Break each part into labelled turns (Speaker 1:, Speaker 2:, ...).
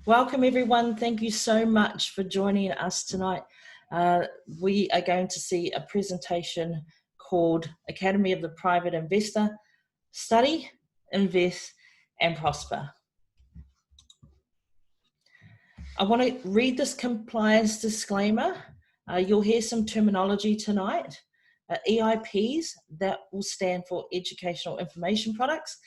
Speaker 1: Welcome everyone. Thank you so much for joining us tonight. We are going to see a presentation called Academy of the Private Investor: Study, Invest and Prosper. I want to read this compliance disclaimer. You'll hear some terminology tonight. EIPs, that will stand for Educational Information Products.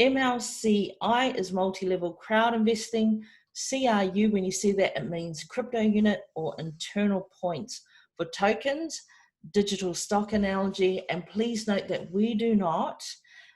Speaker 1: MLCI is multi-level crowd investing. CRU, when you see that, it means crypto unit or internal points for tokens, digital stock analogy. And please note that we do not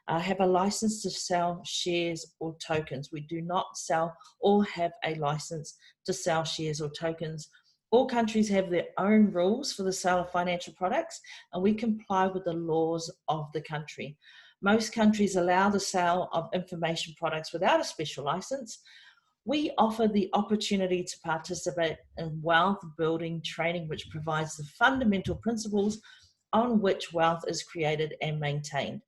Speaker 1: have a license to sell shares or tokens. We do not sell or have a license to sell shares or tokens. All countries have their own rules for the sale of financial products, and we comply with the laws of the country. Most countries allow the sale of information products without a special license. We offer the opportunity to participate in wealth building training, which provides the fundamental principles on which wealth is created and maintained.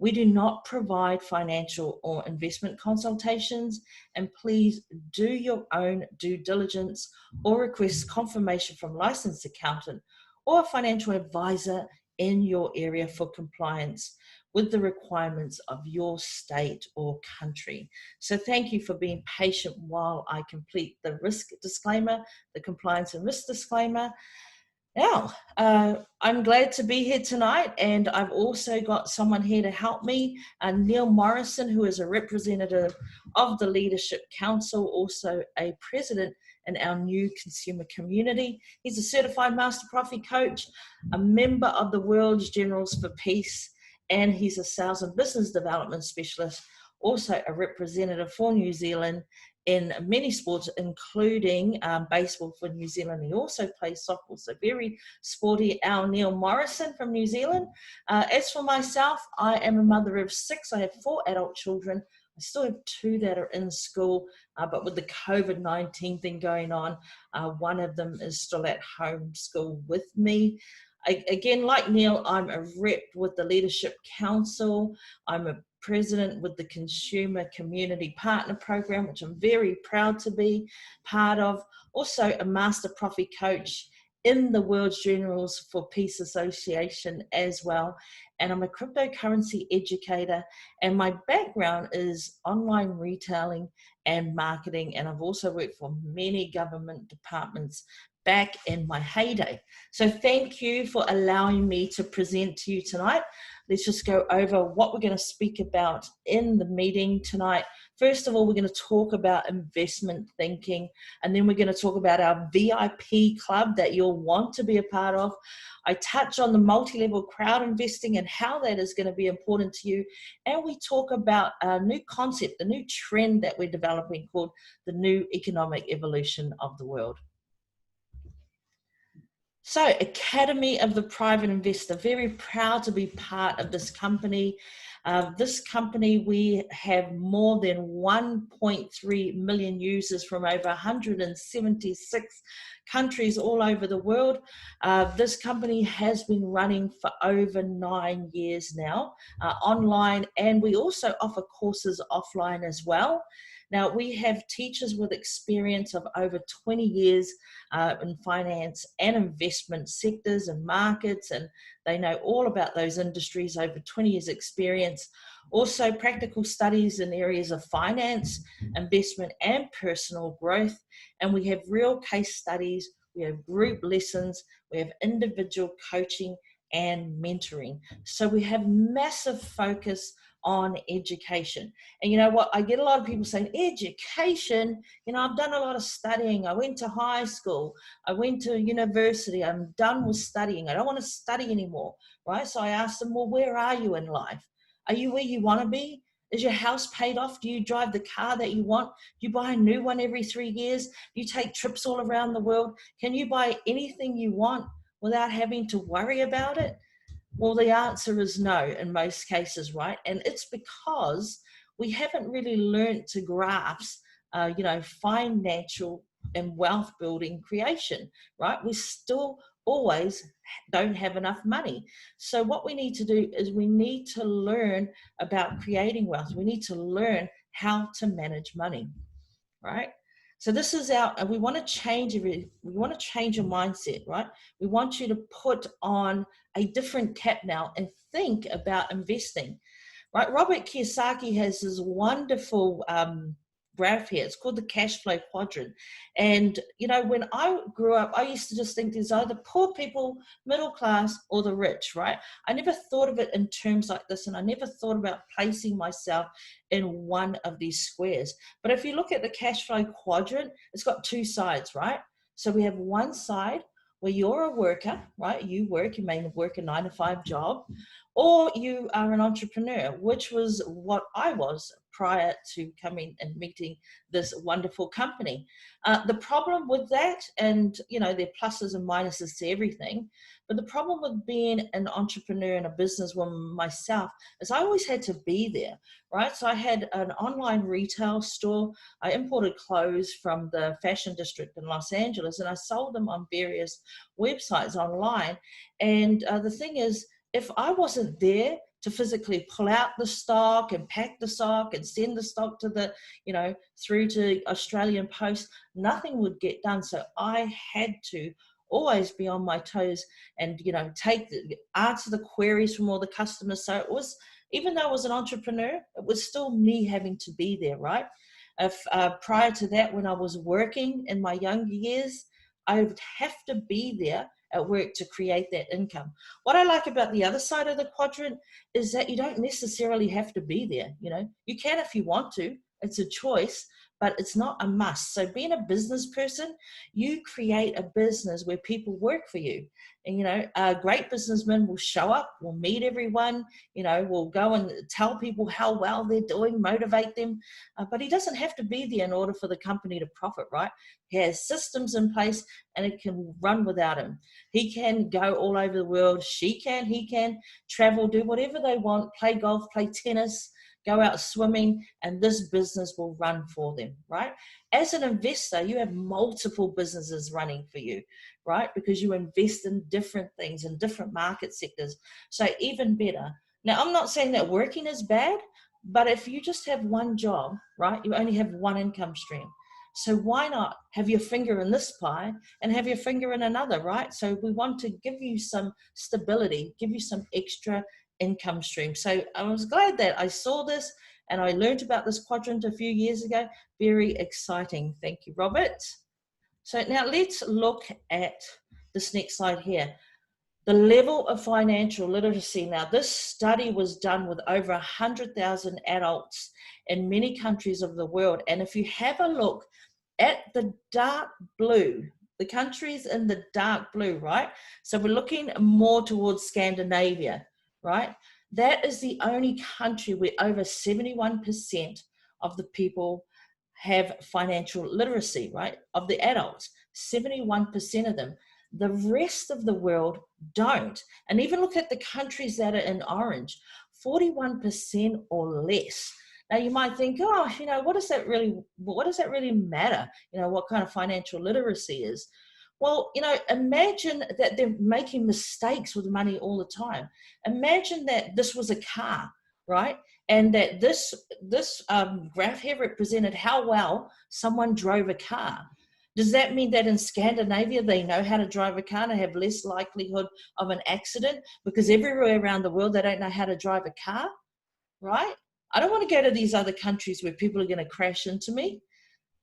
Speaker 1: We do not provide financial or investment consultations, and please do your own due diligence or request confirmation from a licensed accountant or a financial advisor in your area for compliance with the requirements of your state or country. So thank you for being patient while I complete the risk disclaimer, the compliance and risk disclaimer. Now, I'm glad to be here tonight, and I've also got someone here to help me, Neil Morrison, who is a representative of the Leadership Council, also a president in our new consumer community. He's a certified master profit coach, a member of the World's Generals for Peace, and he's a sales and business development specialist, also a representative for New Zealand in many sports, including baseball for New Zealand. He also plays softball, so very sporty. Our Neil Morrison from New Zealand. As for myself, I am a mother of 6. I have 4 adult children. I still have 2 that are in school, but with the COVID-19 thing going on, one of them is still at home school with me. Again, like Neil, I'm a rep with the Leadership Council. I'm a president with the Consumer Community Partner Program, which I'm very proud to be part of. Also a master profit coach in the World's Generals for Peace Association as well. And I'm a cryptocurrency educator, and my background is online retailing and marketing. And I've also worked for many government departments back in my heyday. So thank you for allowing me to present to you tonight. Let's just go over what we're going to speak about in the meeting tonight. First of all, we're going to talk about investment thinking, and then we're going to talk about our VIP club that you'll want to be a part of. I touch on the multi-level crowd investing and how that is going to be important to you. And we talk about a new concept, a new trend that we're developing called the new economic evolution of the world. So, Academy of the Private Investor, very proud to be part of this company. This company, we have more than 1.3 million users from over 176 countries all over the world. This company has been running for over 9 years now, online, and we also offer courses offline as well. Now, we have teachers with experience of over 20 years in finance and investment sectors and markets, and they know all about those industries, over 20 years experience. Also practical studies in areas of finance, investment and personal growth. And we have real case studies, we have group lessons, we have individual coaching and mentoring. So we have massive focus on education. And you know what, I get a lot of people saying, education, you know, I've done a lot of studying. I went to high school, I went to university, I'm done with studying, I don't want to study anymore, right? So I asked them, well, where are you in life? Are you where you want to be? Is your house paid off? Do you drive the car that you want? Do you buy a new one every 3 years? Do you take trips all around the world? Can you buy anything you want without having to worry about it? Well, the answer is no in most cases, right? And it's because we haven't really learned to grasp, financial and wealth building creation, right? We still always don't have enough money. So what we need to do is we need to learn about creating wealth. We need to learn how to manage money, right? So this is we want to change we want to change your mindset, right? We want you to put on a different cap now and think about investing, right? Robert Kiyosaki has this wonderful graph here. It's called the cash flow quadrant. And, when I grew up, I used to just think there's either poor people, middle class, or the rich, right? I never thought of it in terms like this, and I never thought about placing myself in one of these squares. But if you look at the cash flow quadrant, it's got two sides, right? So we have one side where you're a worker, right? You may work a 9-to-5 job, or you are an entrepreneur, which was what I was prior to coming and meeting this wonderful company. The problem with that, and there are pluses and minuses to everything, but the problem with being an entrepreneur and a businesswoman myself is I always had to be there, right? So I had an online retail store. I imported clothes from the fashion district in Los Angeles, and I sold them on various websites online. And the thing is, if I wasn't there to physically pull out the stock and pack the stock and send the stock to through to Australian Post, nothing would get done. So I had to always be on my toes and, answer the queries from all the customers. So it was, even though I was an entrepreneur, it was still me having to be there, right? If prior to that, when I was working in my younger years, I would have to be there at work to create that income. What I like about the other side of the quadrant is that you don't necessarily have to be there. You can if you want to. It's a choice, but it's not a must. So being a business person, you create a business where people work for you. And, a great businessman will show up, will meet everyone, will go and tell people how well they're doing, motivate them. But he doesn't have to be there in order for the company to profit, right? He has systems in place and it can run without him. He can go all over the world. He can travel, do whatever they want, play golf, play tennis, go out swimming, and this business will run for them, right? As an investor, you have multiple businesses running for you, right? Because you invest in different things, in different market sectors. So even better. Now, I'm not saying that working is bad, but if you just have one job, right, you only have one income stream. So why not have your finger in this pie and have your finger in another, right? So we want to give you some stability, give you some extra income stream. So I was glad that I saw this and I learned about this quadrant a few years ago. Very exciting. Thank you, Robert. So now let's look at this next slide here. The level of financial literacy. Now, this study was done with over 100,000 adults in many countries of the world. And if you have a look at the dark blue, the countries in the dark blue, right? So we're looking more towards Scandinavia, right? That is the only country where over 71% of the people have financial literacy, right? Of the adults, 71% of them. The rest of the world don't. And even look at the countries that are in orange, 41% or less. Now you might think, oh, what does that really matter? What kind of financial literacy is? Well, imagine that they're making mistakes with money all the time. Imagine that this was a car, right? And that this graph here represented how well someone drove a car. Does that mean that in Scandinavia, they know how to drive a car and have less likelihood of an accident because everywhere around the world, they don't know how to drive a car, right? I don't want to go to these other countries where people are going to crash into me.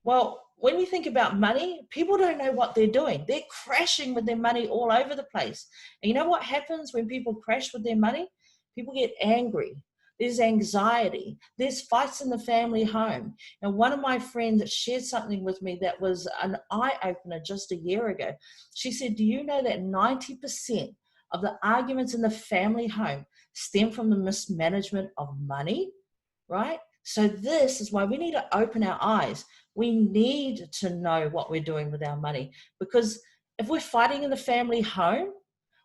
Speaker 1: Well, when we think about money, people don't know what they're doing. They're crashing with their money all over the place. And you know what happens when people crash with their money? People get angry. There's anxiety. There's fights in the family home. And one of my friends shared something with me that was an eye-opener just a year ago. She said, do you know that 90% of the arguments in the family home stem from the mismanagement of money, right? So this is why we need to open our eyes. We need to know what we're doing with our money, because if we're fighting in the family home,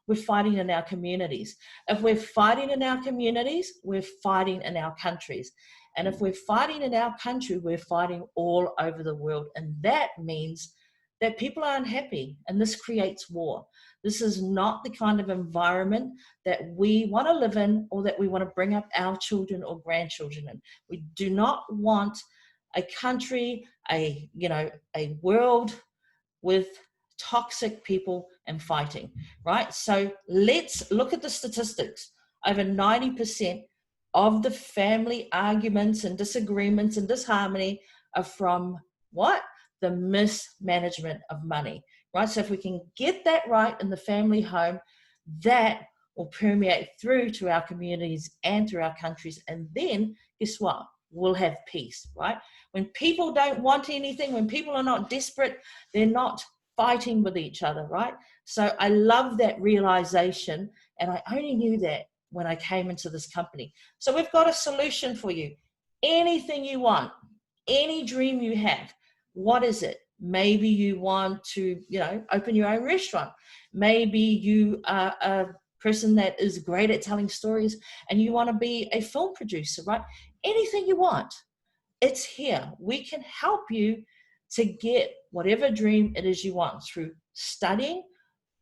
Speaker 1: we're fighting in our communities. If we're fighting in our communities, we're fighting in our countries. And if we're fighting in our country, we're fighting all over the world. And that means that people are unhappy, and this creates war. This is not the kind of environment that we want to live in or that we want to bring up our children or grandchildren in. We do not want a country, a world with toxic people and fighting, right? So let's look at the statistics. Over 90% of the family arguments and disagreements and disharmony are from what? The mismanagement of money, right? So if we can get that right in the family home, that will permeate through to our communities and through our countries. And then guess what? We'll have peace, right? When people don't want anything, when people are not desperate, they're not fighting with each other, right? So I love that realization, and I only knew that when I came into this company. So we've got a solution for you. Anything you want, any dream you have, what is it? Maybe you want to, open your own restaurant. Maybe you are a person that is great at telling stories and you want to be a film producer, right? Anything you want, it's here. We can help you to get whatever dream it is you want through studying,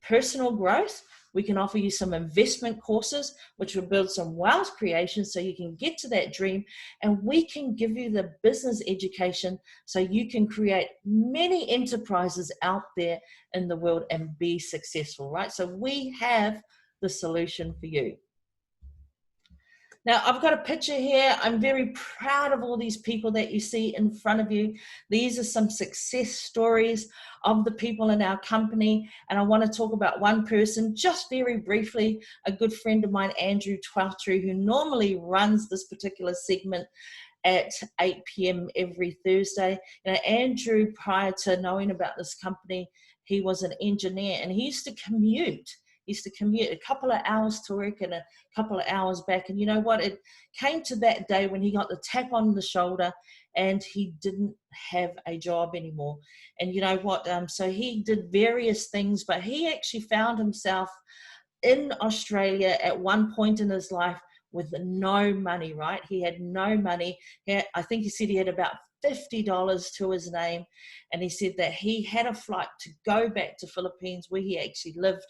Speaker 1: personal growth. We can offer you some investment courses, which will build some wealth creation so you can get to that dream. And we can give you the business education so you can create many enterprises out there in the world and be successful, right? So we have the solution for you. Now, I've got a picture here. I'm very proud of all these people that you see in front of you. These are some success stories of the people in our company. And I want to talk about one person just very briefly, a good friend of mine, Andrew Tweltry, who normally runs this particular segment at 8 p.m. every Thursday. Andrew, prior to knowing about this company, he was an engineer and he used to commute. He used to commute a couple of hours to work and a couple of hours back. And you know what? It came to that day when he got the tap on the shoulder and he didn't have a job anymore. And you know what? So he did various things, but he actually found himself in Australia at one point in his life with no money, right? He had no money. I think he said he had about $50 to his name. And he said that he had a flight to go back to Philippines where he actually lived.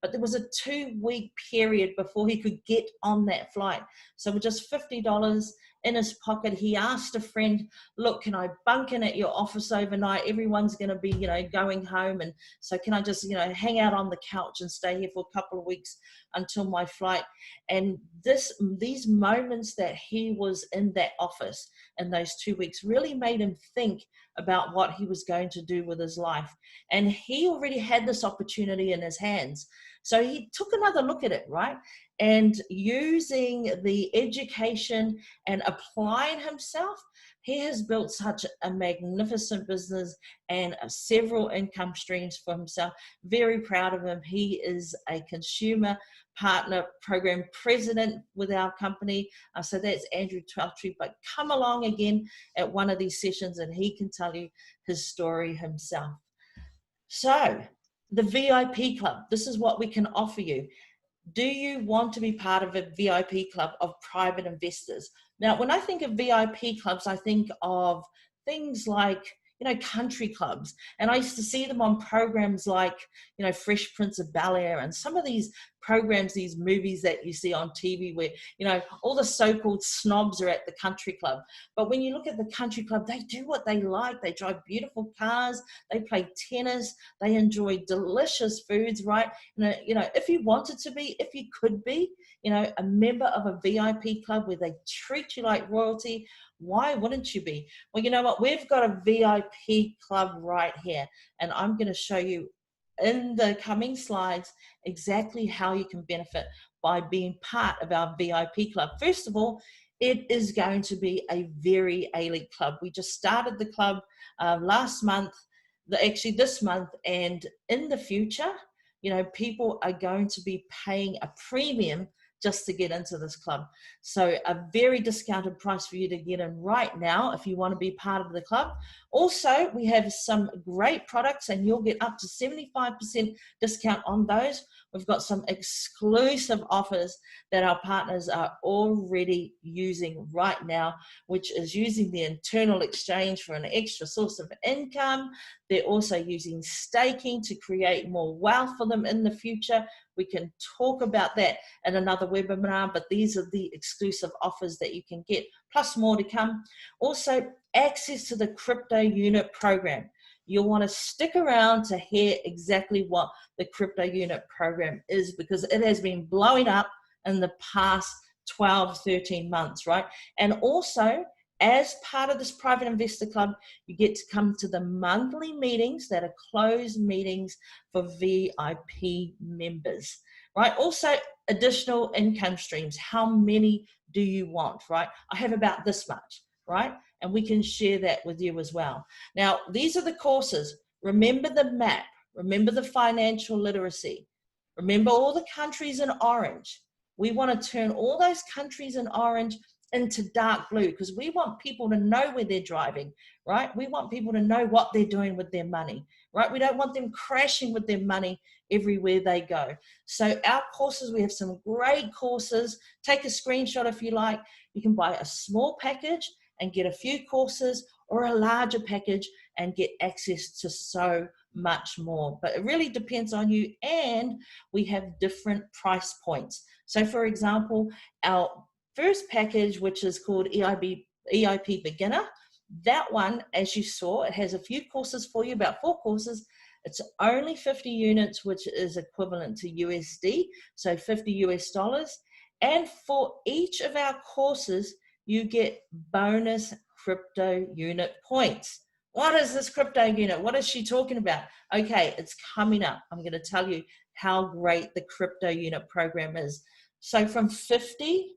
Speaker 1: But there was a 2-week period before he could get on that flight. So with just $50 in his pocket, he asked a friend, look, can I bunk in at your office overnight? Everyone's going to be, going home. And so can I just, hang out on the couch and stay here for a couple of weeks until my flight? And these moments that he was in that office in those 2 weeks really made him think about what he was going to do with his life. And he already had this opportunity in his hands. So he took another look at it, right? And using the education and applying himself, he has built such a magnificent business and several income streams for himself. Very proud of him. He is a consumer partner program president with our company. So that's Andrew Tweltry, but come along again at one of these sessions and he can tell you his story himself. So the VIP club, this is what we can offer you. Do you want to be part of a VIP club of private investors? Now, when I think of VIP clubs, I think of things like, country clubs. And I used to see them on programs like, Fresh Prince of Bel-Air and some of these programs, these movies that you see on TV where, all the so-called snobs are at the country club. But when you look at the country club, they do what they like. They drive beautiful cars. They play tennis. They enjoy delicious foods, right? If you wanted to be, if you could be, a member of a VIP club where they treat you like royalty, why wouldn't you be? Well, you know what? We've got a VIP club right here, and I'm going to show you in the coming slides exactly how you can benefit by being part of our VIP club. First of all, it is going to be a very elite club. We just started the club last month, actually this month, and in the future, people are going to be paying a premium just to get into this club. So a very discounted price for you to get in right now if you want to be part of the club. Also, we have some great products and you'll get up to 75% discount on those. We've got some exclusive offers that our partners are already using right now, which is using the internal exchange for an extra source of income. They're also using staking to create more wealth for them in the future. We can talk about that in another webinar, but these are the exclusive offers that you can get, plus more to come. Also, access to the crypto unit program. You'll want to stick around to hear exactly what the crypto unit program is, because it has been blowing up in the past 12, 13 months, right? And also, as part of this private investor club, you get to come to the monthly meetings that are closed meetings for VIP members, right? Also, additional income streams. How many do you want, right? I have about this much, right? And we can share that with you as well. Now, these are the courses. Remember the map. Remember the financial literacy. Remember all the countries in orange. We want to turn all those countries in orange into dark blue, because we want people to know where they're driving, right? We want people to know what they're doing with their money, right? We don't want them crashing with their money everywhere they go. So our courses, we have some great courses. Take a screenshot if you like. You can buy a small package and get a few courses, or a larger package and get access to so much more. But it really depends on you, and we have different price points. So for example, our first package, which is called EIP Beginner, that one, as you saw, it has a few courses for you, about 4 courses. It's only 50 units, which is equivalent to USD, so 50 US dollars. And for each of our courses, you get bonus crypto unit points. What is this crypto unit? What is she talking about? Okay, it's coming up. I'm going to tell you how great the crypto unit program is. So from 50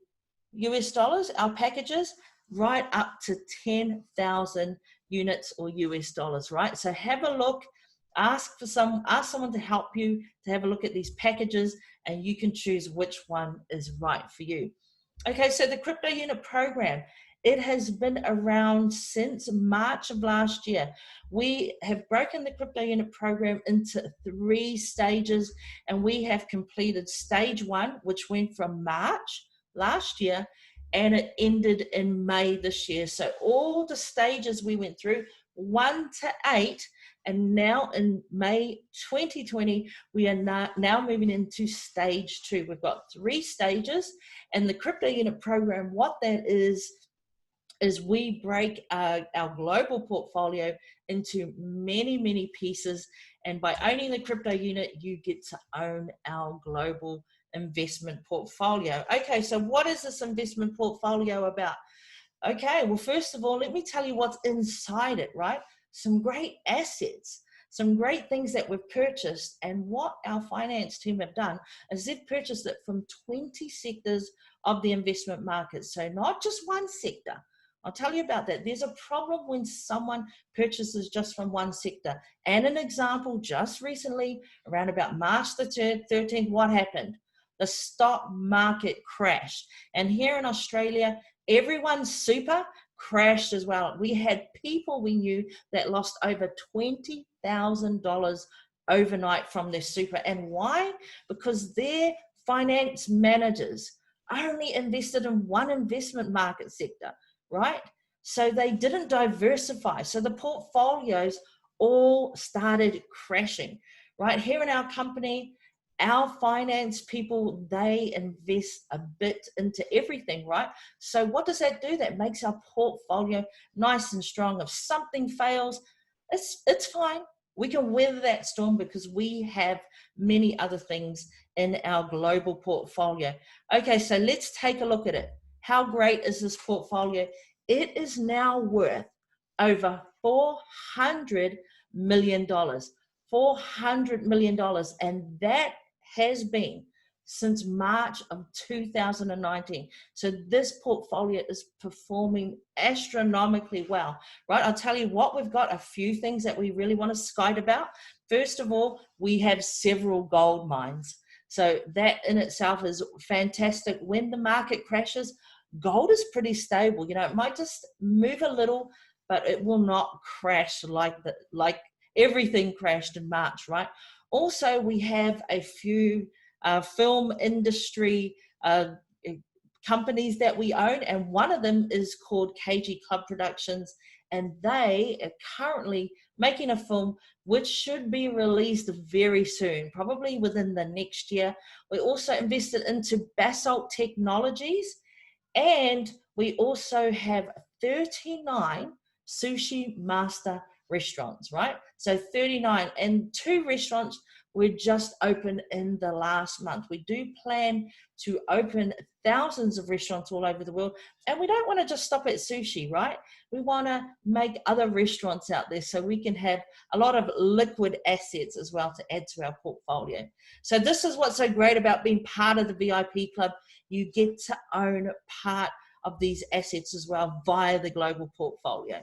Speaker 1: US dollars, our packages, right up to 10,000 units or US dollars, right? So have a look, ask someone to help you to have a look at these packages, and you can choose which one is right for you. Okay, so the crypto unit program, it has been around since March of last year. We have broken the crypto unit program into 3 stages, and we have completed stage 1, which went from March last year, and it ended in May this year. So all the stages we went through, 1 to 8, and now in May 2020, we are now moving into stage 2. We've got 3 stages, and the crypto unit program, what that is we break our global portfolio into many, many pieces. And by owning the crypto unit, you get to own our global investment portfolio. Okay, so what is this investment portfolio about? Okay, well, first of all, let me tell you what's inside it, right? Some great assets, some great things that we've purchased. And what our finance team have done is they've purchased it from 20 sectors of the investment market. So not just one sector. I'll tell you about that. There's a problem when someone purchases just from one sector. And an example, just recently, around about March the 13th, what happened? The stock market crashed. And here in Australia, everyone's super crashed as well. We had people we knew that lost over $20,000 overnight from their super. And why? Because their finance managers only invested in one investment market sector, right? So they didn't diversify. So the portfolios all started crashing, right? Here in our company, our finance people, they invest a bit into everything, right? So what does that do? That makes our portfolio nice and strong. If something fails, it's fine. We can weather that storm because we have many other things in our global portfolio. Okay, so let's take a look at it. How great is this portfolio? It is now worth over $400 million. $400 million. And that has been since March of 2019. So this portfolio is performing astronomically well, right? I'll tell you what, we've got a few things that we really want to skite about. First of all, we have several gold mines. So that in itself is fantastic. When the market crashes, gold is pretty stable. You know, it might just move a little, but it will not crash like everything crashed in March, right? Also, we have a few film industry companies that we own, and one of them is called KG Club Productions, and they are currently making a film which should be released very soon, probably within the next year. We also invested into Basalt Technologies, and we also have 39 sushi master restaurants, right? So 39, and 2 restaurants were just opened in the last month. We do plan to open thousands of restaurants all over the world, and we don't want to just stop at sushi, right? We want to make other restaurants out there so we can have a lot of liquid assets as well to add to our portfolio. So this is what's so great about being part of the VIP club. You get to own part of these assets as well via the global portfolio.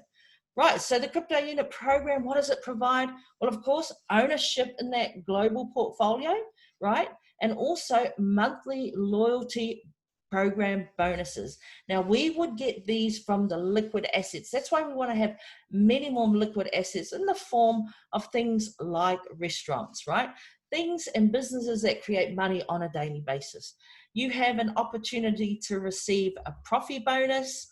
Speaker 1: Right, so the crypto unit program, what does it provide? Well, of course, ownership in that global portfolio, right? And also monthly loyalty program bonuses. Now, we would get these from the liquid assets. That's why we want to have minimum liquid assets in the form of things like restaurants, right? Things and businesses that create money on a daily basis. You have an opportunity to receive a profit bonuses,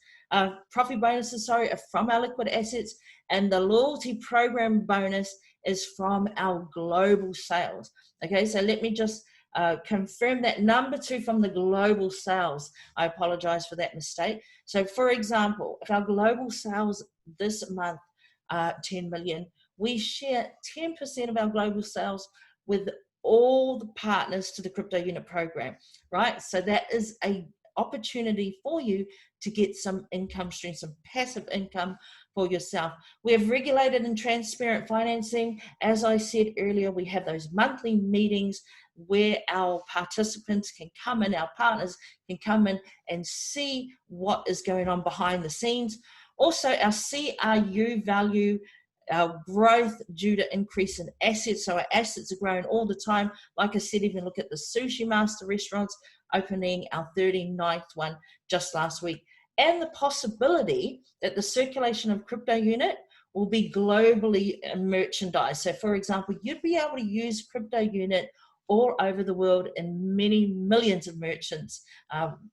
Speaker 1: from our liquid assets, and the loyalty program bonus is from our global sales. Okay, so let me just confirm that number 2 from the global sales. I apologize for that mistake. So for example, if our global sales this month are 10 million, we share 10% of our global sales with all the partners to the crypto unit program, right? So that is a opportunity for you to get some income stream, some passive income for yourself. We have regulated and transparent financing. As I said earlier, we have those monthly meetings where our participants can come in, our partners can come in and see what is going on behind the scenes. Also, our CRU value, our growth due to increase in assets. So our assets are growing all the time. Like I said, even look at the Sushi Master restaurants, opening our 39th one just last week. And the possibility that the circulation of crypto unit will be globally merchandised. So for example, you'd be able to use crypto unit all over the world in many millions of merchants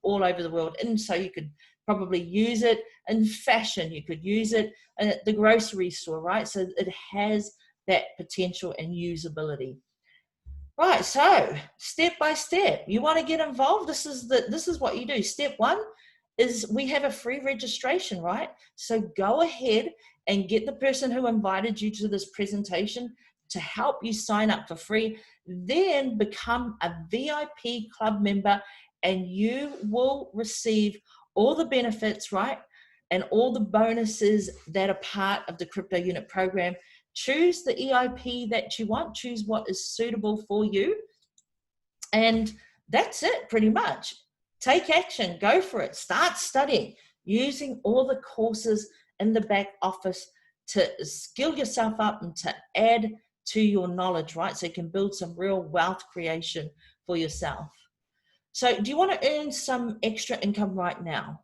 Speaker 1: all over the world. And so you could probably use it in fashion, you could use it at the grocery store, right? So it has that potential and usability. Right, so step by step, you want to get involved. This is what you do. Step 1 is we have a free registration, right? So go ahead and get the person who invited you to this presentation to help you sign up for free. Then become a VIP club member and you will receive all the benefits, right? And all the bonuses that are part of the crypto unit program. Choose the EIP that you want, choose what is suitable for you. And that's it pretty much. Take action, go for it, start studying, using all the courses in the back office to skill yourself up and to add to your knowledge, right? So you can build some real wealth creation for yourself. So do you want to earn some extra income right now?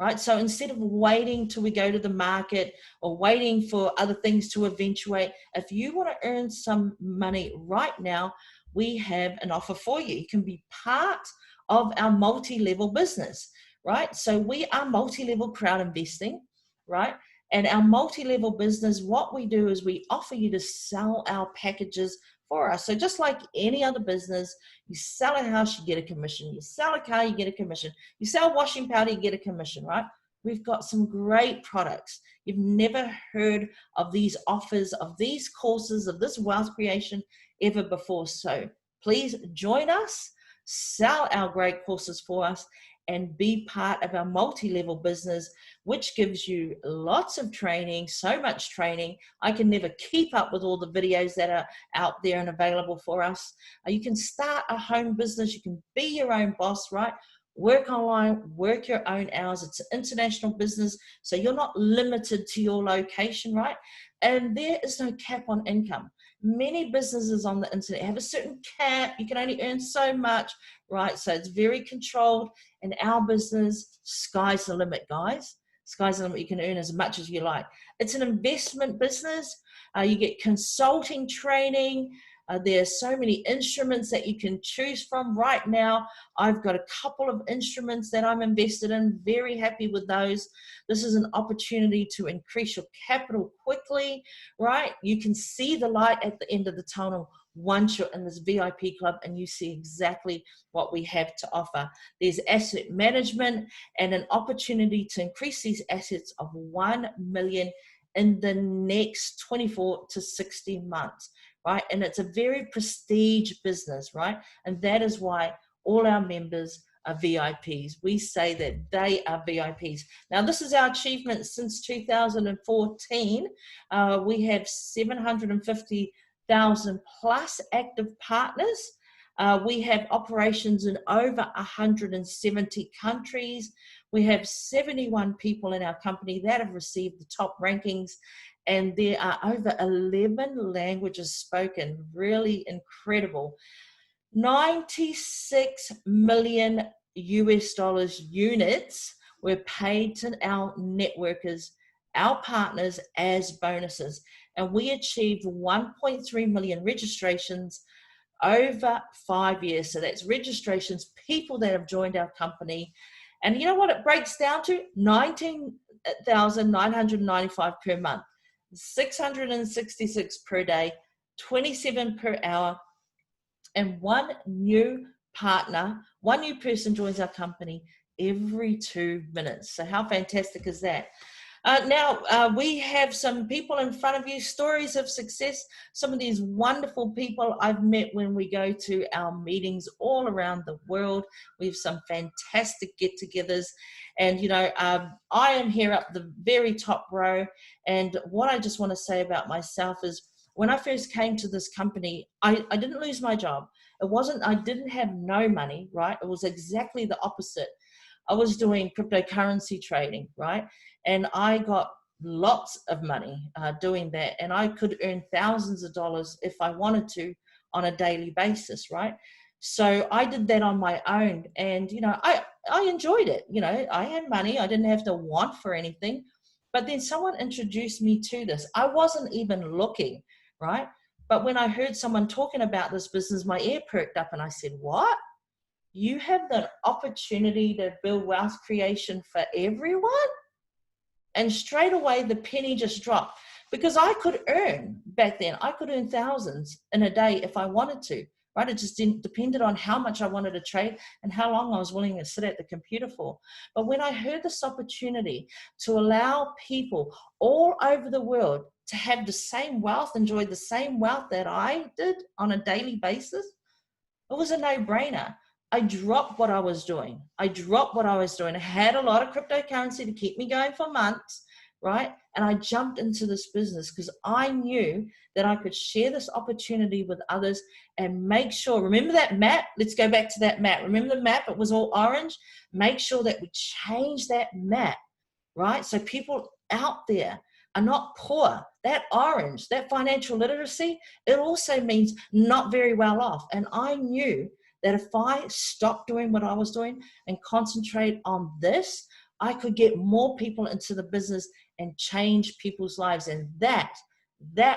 Speaker 1: Right? So instead of waiting till we go to the market or waiting for other things to eventuate, if you want to earn some money right now, we have an offer for you. You can be part of our multi-level business, right? So we are multi-level crowd investing, right? And our multi-level business, what we do is we offer you to sell our packages for us. So just like any other business, you sell a house, you get a commission. You sell a car, you get a commission. You sell washing powder, you get a commission, right? We've got some great products. You've never heard of these offers, of these courses, of this wealth creation ever before. So please join us, sell our great courses for us, and be part of our multi-level business, which gives you lots of training, so much training. I can never keep up with all the videos that are out there and available for us. You can start a home business. You can be your own boss, right? Work online, work your own hours. It's an international business, so you're not limited to your location, right? And there is no cap on income. Many businesses on the internet have a certain cap. You can only earn so much, right? So it's very controlled. In our business, sky's the limit, guys. Sky's the limit. You can earn as much as you like. It's an investment business. You get consulting training. There's so many instruments that you can choose from right now. I've got a couple of instruments that I'm invested in, very happy with those. This is an opportunity to increase your capital quickly, right? You can see the light at the end of the tunnel once you're in this VIP club and you see exactly what we have to offer. There's asset management and an opportunity to increase these assets of 1 million in the next 24 to 60 months, right? And it's a very prestige business, right? And that is why all our members are VIPs. We say that they are VIPs. Now, this is our achievement since 2014. We have 750,000 plus active partners. We have operations in over 170 countries. We have 71 people in our company that have received the top rankings, and there are over 11 languages spoken. Really incredible. 96 million US dollars units were paid to our networkers, our partners, as bonuses. And we achieved 1.3 million registrations over 5 years. So that's registrations, people that have joined our company. And you know what it breaks down to? 19,995 per month, 666 per day, 27 per hour, and one new partner, one new person joins our company every 2 minutes. So how fantastic is that? Now, we have some people in front of you, stories of success, some of these wonderful people I've met when we go to our meetings all around the world. We have some fantastic get-togethers. And, you know, I am here up the very top row. And what I just want to say about myself is, when I first came to this company, I didn't lose my job. I didn't have no money, right? It was exactly the opposite. I was doing cryptocurrency trading, right? And I got lots of money doing that. And I could earn thousands of dollars if I wanted to on a daily basis, right? So I did that on my own. And, you know, I enjoyed it. You know, I had money. I didn't have to want for anything. But then someone introduced me to this. I wasn't even looking, right? But when I heard someone talking about this business, my ear perked up and I said, what? You have the opportunity to build wealth creation for everyone? And straight away, the penny just dropped, because I could earn back then, I could earn thousands in a day if I wanted to, right? It just depended on how much I wanted to trade and how long I was willing to sit at the computer for. But when I heard this opportunity to allow people all over the world to have the same wealth, enjoy the same wealth that I did on a daily basis, it was a no-brainer. I dropped what I was doing. I had a lot of cryptocurrency to keep me going for months, right? And I jumped into this business because I knew that I could share this opportunity with others and make sure, remember that map? Let's go back to that map. Remember the map? It was all orange. Make sure that we change that map, right? So people out there are not poor. That orange, that financial literacy, it also means not very well off. And I knew that if I stopped doing what I was doing and concentrate on this, I could get more people into the business and change people's lives. And that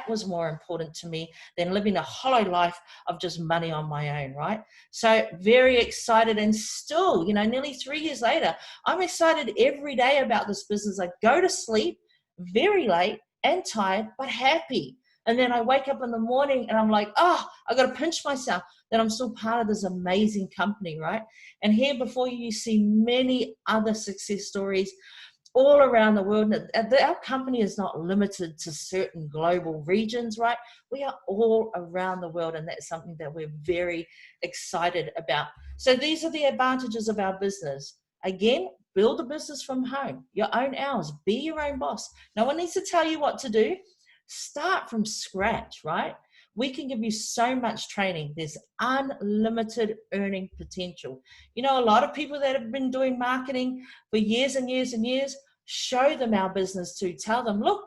Speaker 1: was more important to me than living a hollow life of just money on my own, right? So very excited, and still, you know, nearly 3 years later, I'm excited every day about this business. I go to sleep very late and tired, but happy. And then I wake up in the morning and I'm like, oh, I got to pinch myself that I'm still part of this amazing company, right? And here before you see many other success stories all around the world. Our company is not limited to certain global regions, right? We are all around the world, and that's something that we're very excited about. So these are the advantages of our business. Again, build a business from home, your own hours, be your own boss. No one needs to tell you what to do. Start from scratch, right? We can give you so much training. There's unlimited earning potential. You know, a lot of people that have been doing marketing for years and years and years, show them our business too. Tell them, look,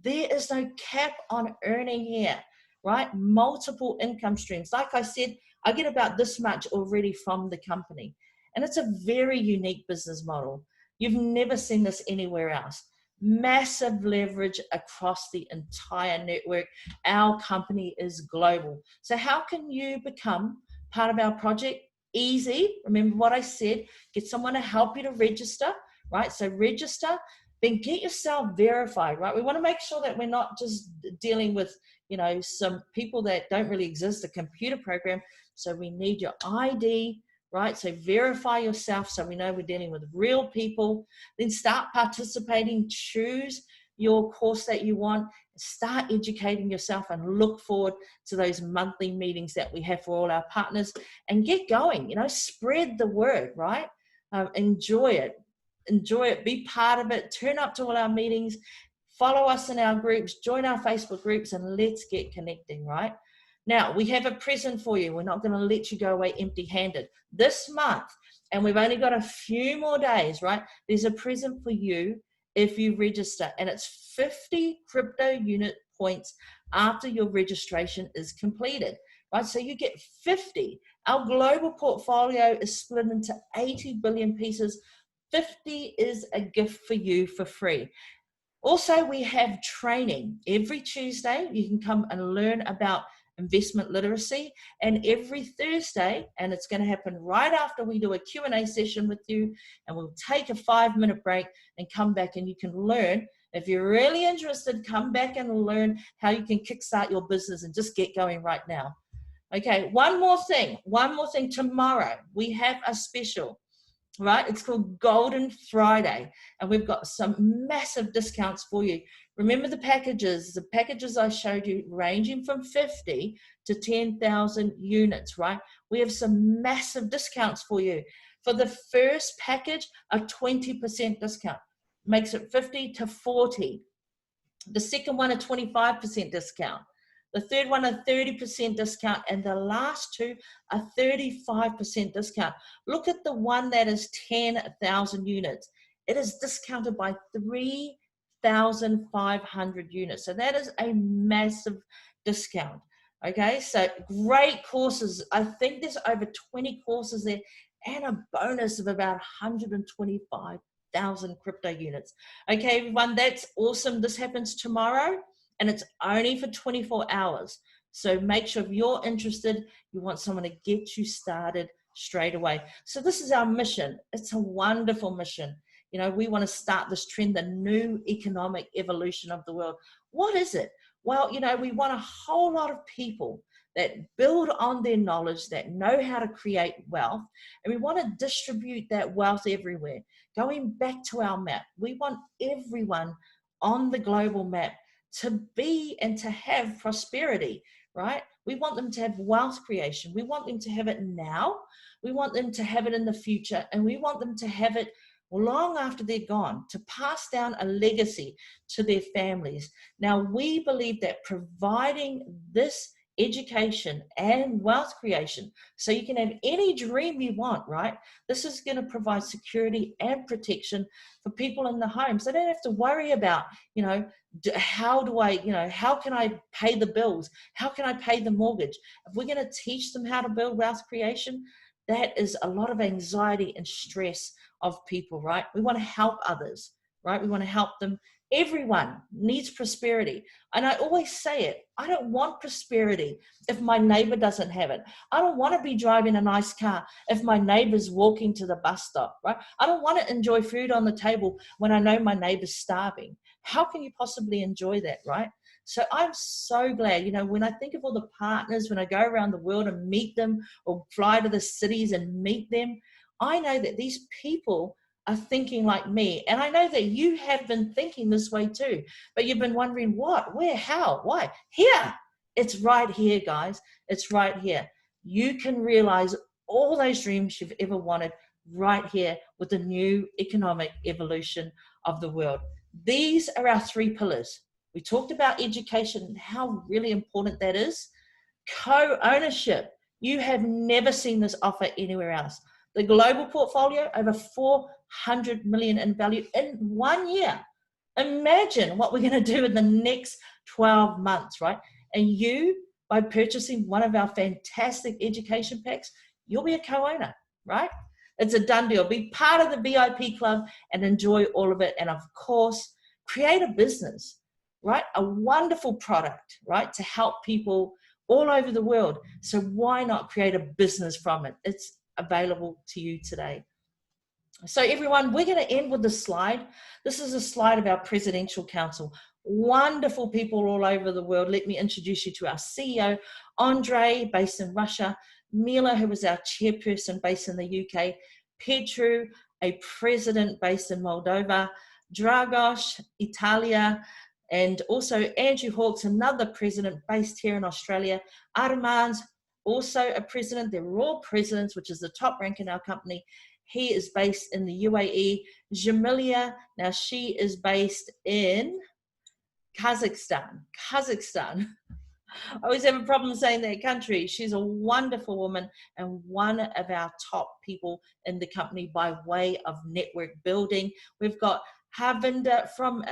Speaker 1: there is no cap on earning here, right? Multiple income streams. Like I said, I get about this much already from the company. And it's a very unique business model. You've never seen this anywhere else. Massive leverage across the entire network. Our company is global. So how can you become part of our project? Easy. Remember what I said. Get someone to help you to register, right? So register, then get yourself verified, right? We want to make sure that we're not just dealing with, you know, some people that don't really exist, a computer program. So we need your ID, right? So verify yourself so we know we're dealing with real people. Then start participating. Choose your course that you want, start educating yourself and look forward to those monthly meetings that we have for all our partners, and get going, spread the word, right? Enjoy it, be part of it, turn up to all our meetings, follow us in our groups, join our Facebook groups, and let's get connecting, right? Now, we have a present for you. We're not going to let you go away empty-handed. This month, and we've only got a few more days, right? There's a present for you if you register, and it's 50 crypto unit points after your registration is completed, right? So you get 50. Our global portfolio is split into 80 billion pieces. 50 is a gift for you for free. Also, we have training every Tuesday. You can come and learn about investment literacy, and every Thursday, and it's going to happen right after we do a Q&A session with you, and we'll take a 5-minute break and come back, and you can learn. If you're really interested, come back and learn how you can kickstart your business and just get going right now. Okay, one more thing. Tomorrow, we have a special, right? It's called Golden Friday, and we've got some massive discounts for you. Remember the packages I showed you, ranging from 50 to 10,000 units, right? We have some massive discounts for you. For the first package, a 20% discount makes it 50 to 40. The second one, a 25% discount. The third one, a 30% discount, and the last two, a 35% discount. Look at the one that is 10,000 units. It is discounted by 3,500 units. So that is a massive discount. Okay, so great courses. I think there's over 20 courses there, and a bonus of about 125,000 crypto units. Okay, everyone, that's awesome. This happens tomorrow, and it's only for 24 hours. So make sure if you're interested, you want someone to get you started straight away. So this is our mission. It's a wonderful mission. We want to start this trend, the new economic evolution of the world. What is it? Well, we want a whole lot of people that build on their knowledge, that know how to create wealth, and we want to distribute that wealth everywhere. Going back to our map, we want everyone on the global map to be and to have prosperity, right? We want them to have wealth creation. We want them to have it now. We want them to have it in the future, and we want them to have it long after they're gone, to pass down a legacy to their families. Now, we believe that providing this education and wealth creation, so you can have any dream you want, right? This is going to provide security and protection for people in the home, so they don't have to worry about, how can I pay the bills? How can I pay the mortgage? If we're going to teach them how to build wealth creation, that is a lot of anxiety and stress of people, right? We want to help others, right? We want to help them. Everyone needs prosperity. And I always say it, I don't want prosperity if my neighbor doesn't have it. I don't want to be driving a nice car if my neighbor's walking to the bus stop, right? I don't want to enjoy food on the table when I know my neighbor's starving. How can you possibly enjoy that, right? So I'm so glad, when I think of all the partners, when I go around the world and meet them, or fly to the cities and meet them, I know that these people are thinking like me. And I know that you have been thinking this way too, but you've been wondering what, where, how, why? Here, it's right here, guys. It's right here. You can realize all those dreams you've ever wanted right here with the new economic evolution of the world. These are our 3 pillars. We talked about education and how really important that is. Co-ownership. You have never seen this offer anywhere else. The global portfolio, over 400 million in value in 1 year. Imagine what we're going to do in the next 12 months, right? And you, by purchasing one of our fantastic education packs, you'll be a co-owner, right? It's a done deal. Be part of the VIP club and enjoy all of it. And of course, create a business, right? A wonderful product, right? To help people all over the world. So why not create a business from it? It's available to you today. So everyone, we're going to end with this slide. This is a slide of our Presidential Council. Wonderful people all over the world. Let me introduce you to our CEO, Andre, based in Russia, Mila, who is our chairperson based in the UK, Petru, a president based in Moldova, Dragos, Italia, and also Andrew Hawkes, another president based here in Australia. Armand's also a president. They're all presidents, which is the top rank in our company. He is based in the UAE. Jamilia, now she is based in Kazakhstan. I always have a problem saying that country. She's a wonderful woman and one of our top people in the company by way of network building. We've got Harvinder from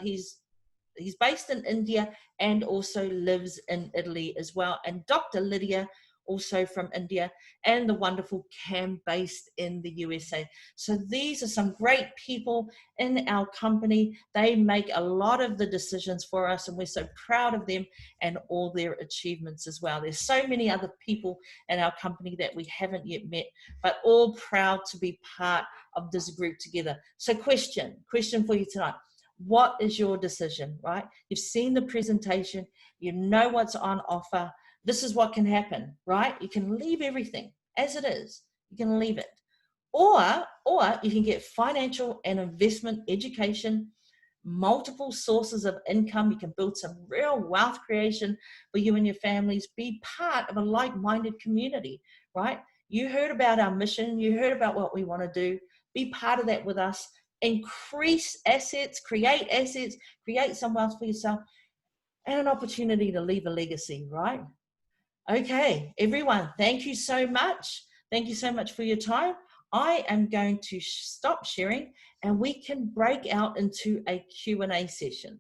Speaker 1: he's based in India and also lives in Italy as well. And Dr. Lydia, also from India, and the wonderful Cam based in the USA. So these are some great people in our company. They make a lot of the decisions for us, and we're so proud of them and all their achievements as well. There's so many other people in our company that we haven't yet met, but all proud to be part of this group together. So question for you tonight. What is your decision, right? You've seen the presentation, you know what's on offer. This is what can happen, right? You can leave everything as it is. You can leave it. Or you can get financial and investment education, multiple sources of income. You can build some real wealth creation for you and your families. Be part of a like-minded community, right? You heard about our mission. You heard about what we want to do. Be part of that with us. Increase assets, create some wealth for yourself, and an opportunity to leave a legacy, right? Okay, everyone, thank you so much. Thank you so much for your time. I am going to stop sharing and we can break out into a Q&A session.